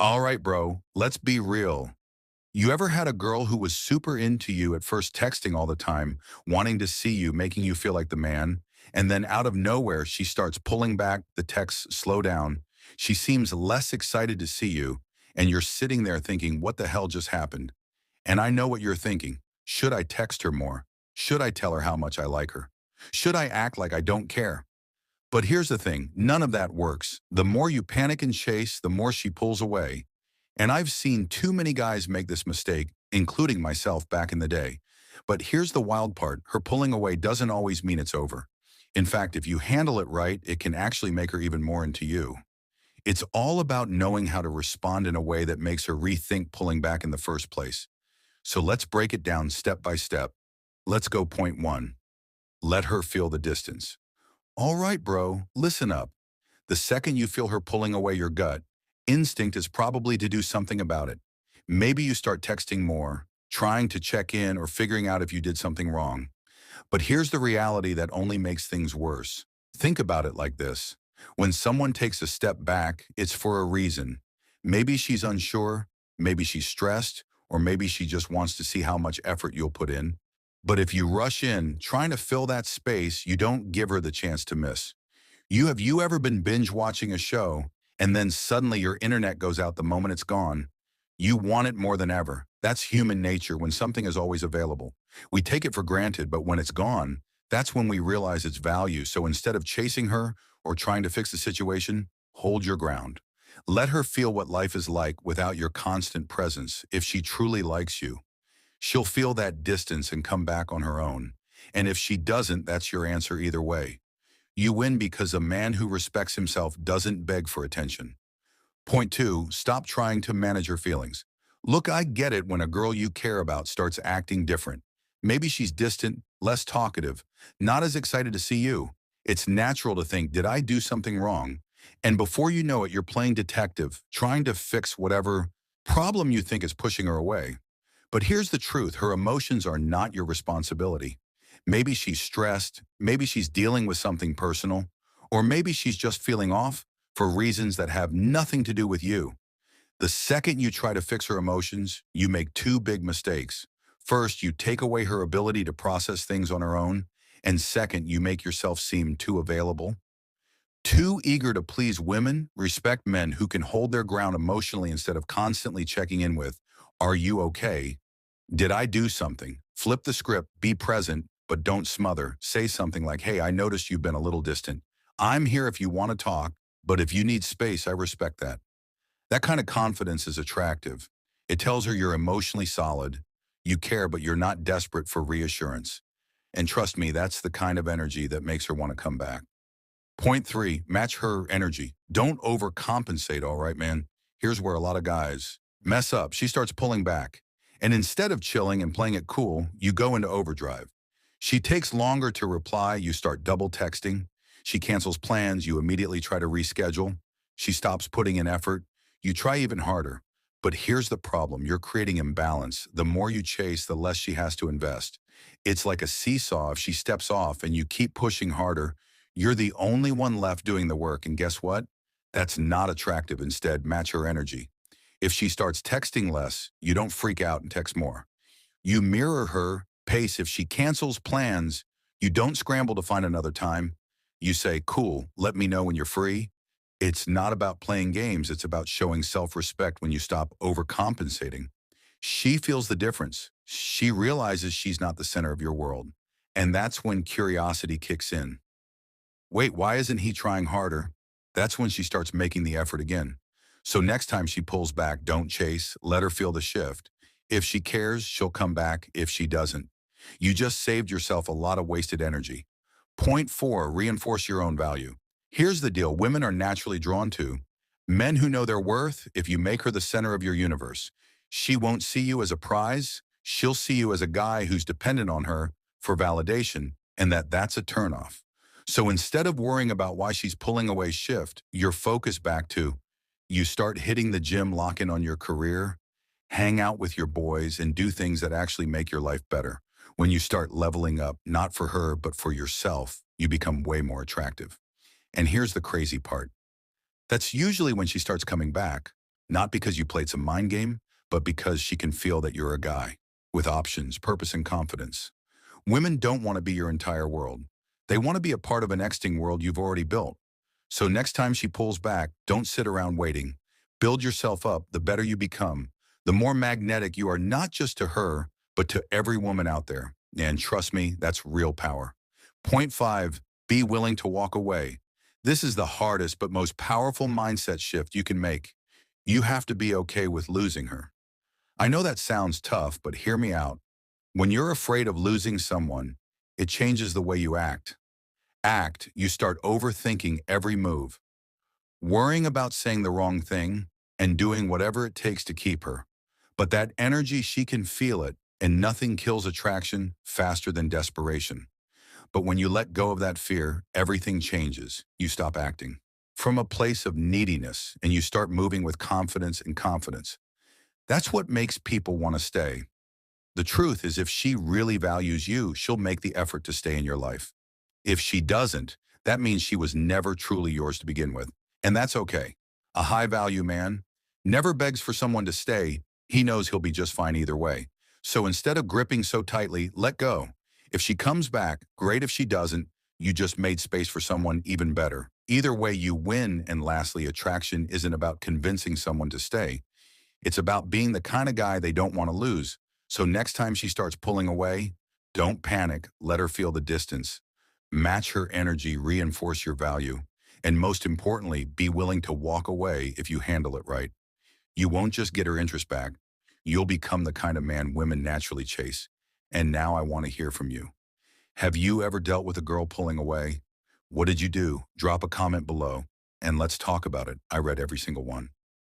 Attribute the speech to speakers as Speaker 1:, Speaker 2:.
Speaker 1: All right, bro, let's be real. You ever had a girl who was super into you at first, texting all the time, wanting to see you, making you feel like the man, and then out of nowhere, she starts pulling back, the texts slow down, she seems less excited to see you, and you're sitting there thinking, what the hell just happened? And I know what you're thinking. Should I text her more? Should I tell her how much I like her? Should I act like I don't care? But here's the thing, none of that works. The more you panic and chase, the more she pulls away. And I've seen too many guys make this mistake, including myself back in the day. But here's the wild part, her pulling away doesn't always mean it's over. In fact, if you handle it right, it can actually make her even more into you. It's all about knowing how to respond in a way that makes her rethink pulling back in the first place. So let's break it down step by step. Let's go point one. Let her feel the distance. All right, bro, listen up. The second you feel her pulling away, your gut instinct is probably to do something about it. Maybe you start texting more, trying to check in or figuring out if you did something wrong. But here's the reality that only makes things worse. Think about it like this. When someone takes a step back, it's for a reason. Maybe she's unsure, maybe she's stressed, or maybe she just wants to see how much effort you'll put in. But if you rush in, trying to fill that space, you don't give her the chance to miss. You ever been binge watching a show and then suddenly your internet goes out the moment it's gone? You want it more than ever. That's human nature when something is always available. We take it for granted, but when it's gone, that's when we realize its value. So instead of chasing her or trying to fix the situation, hold your ground. Let her feel what life is like without your constant presence. If she truly likes you, she'll feel that distance and come back on her own. And if she doesn't, that's your answer either way. You win because a man who respects himself doesn't beg for attention. Point two, stop trying to manage her feelings. Look, I get it when a girl you care about starts acting different. Maybe she's distant, less talkative, not as excited to see you. It's natural to think, did I do something wrong? And before you know it, you're playing detective, trying to fix whatever problem you think is pushing her away. But here's the truth, her emotions are not your responsibility. Maybe she's stressed, maybe she's dealing with something personal, or maybe she's just feeling off for reasons that have nothing to do with you. The second you try to fix her emotions, you make two big mistakes. First, you take away her ability to process things on her own, and second, you make yourself seem too available. Too eager to please women, respect men who can hold their ground emotionally instead of constantly checking in with, are you okay? Did I do something? Flip the script, be present, but don't smother. Say something like, hey, I noticed you've been a little distant. I'm here if you want to talk, but if you need space, I respect that. That kind of confidence is attractive. It tells her you're emotionally solid. You care, but you're not desperate for reassurance. And trust me, that's the kind of energy that makes her want to come back. Point three, match her energy. Don't overcompensate, all right, man? Here's where a lot of guys mess up. She starts pulling back. And instead of chilling and playing it cool, you go into overdrive. She takes longer to reply, you start double texting. She cancels plans, you immediately try to reschedule. She stops putting in effort, you try even harder. But here's the problem, you're creating imbalance. The more you chase, the less she has to invest. It's like a seesaw. If she steps off and you keep pushing harder, you're the only one left doing the work, and guess what? That's not attractive. Instead, match her energy. If she starts texting less, you don't freak out and text more. You mirror her pace. If she cancels plans, you don't scramble to find another time. You say, cool, let me know when you're free. It's not about playing games. It's about showing self-respect when you stop overcompensating. She feels the difference. She realizes she's not the center of your world. And that's when curiosity kicks in. Wait, why isn't he trying harder? That's when she starts making the effort again. So next time she pulls back, don't chase, let her feel the shift. If she cares, she'll come back. If she doesn't, you just saved yourself a lot of wasted energy. Point four, reinforce your own value. Here's the deal, women are naturally drawn to men who know their worth. If you make her the center of your universe, she won't see you as a prize. She'll see you as a guy who's dependent on her for validation, and that's a turnoff. So instead of worrying about why she's pulling away, shift your focus back to you start hitting the gym, lock in on your career, hang out with your boys, and do things that actually make your life better. When you start leveling up, not for her, but for yourself, you become way more attractive. And here's the crazy part. That's usually when she starts coming back. Not because you played some mind game, but because she can feel that you're a guy with options, purpose, and confidence. Women don't want to be your entire world. They want to be a part of an existing world you've already built. So next time she pulls back, don't sit around waiting. Build yourself up. The better you become, the more magnetic you are, not just to her, but to every woman out there. And trust me, that's real power. Point five, be willing to walk away. This is the hardest but most powerful mindset shift you can make. You have to be okay with losing her. I know that sounds tough, but hear me out. When you're afraid of losing someone, it changes the way you act, you start overthinking every move, worrying about saying the wrong thing, and doing whatever it takes to keep her. But that energy, she can feel it, and nothing kills attraction faster than desperation. But when you let go of that fear, everything changes. You stop acting from a place of neediness, and you start moving with confidence and confidence. That's what makes people want to stay. The truth is, if she really values you, she'll make the effort to stay in your life. If she doesn't, that means she was never truly yours to begin with. And that's okay. A high-value man never begs for someone to stay. He knows he'll be just fine either way. So instead of gripping so tightly, let go. If she comes back, great. If she doesn't, you just made space for someone even better. Either way, you win. And lastly, attraction isn't about convincing someone to stay. It's about being the kind of guy they don't want to lose. So next time she starts pulling away, don't panic. Let her feel the distance. Match her energy, reinforce your value, and most importantly, be willing to walk away if you handle it right. You won't just get her interest back. You'll become the kind of man women naturally chase. And now I want to hear from you. Have you ever dealt with a girl pulling away? What did you do? Drop a comment below, and let's talk about it. I read every single one.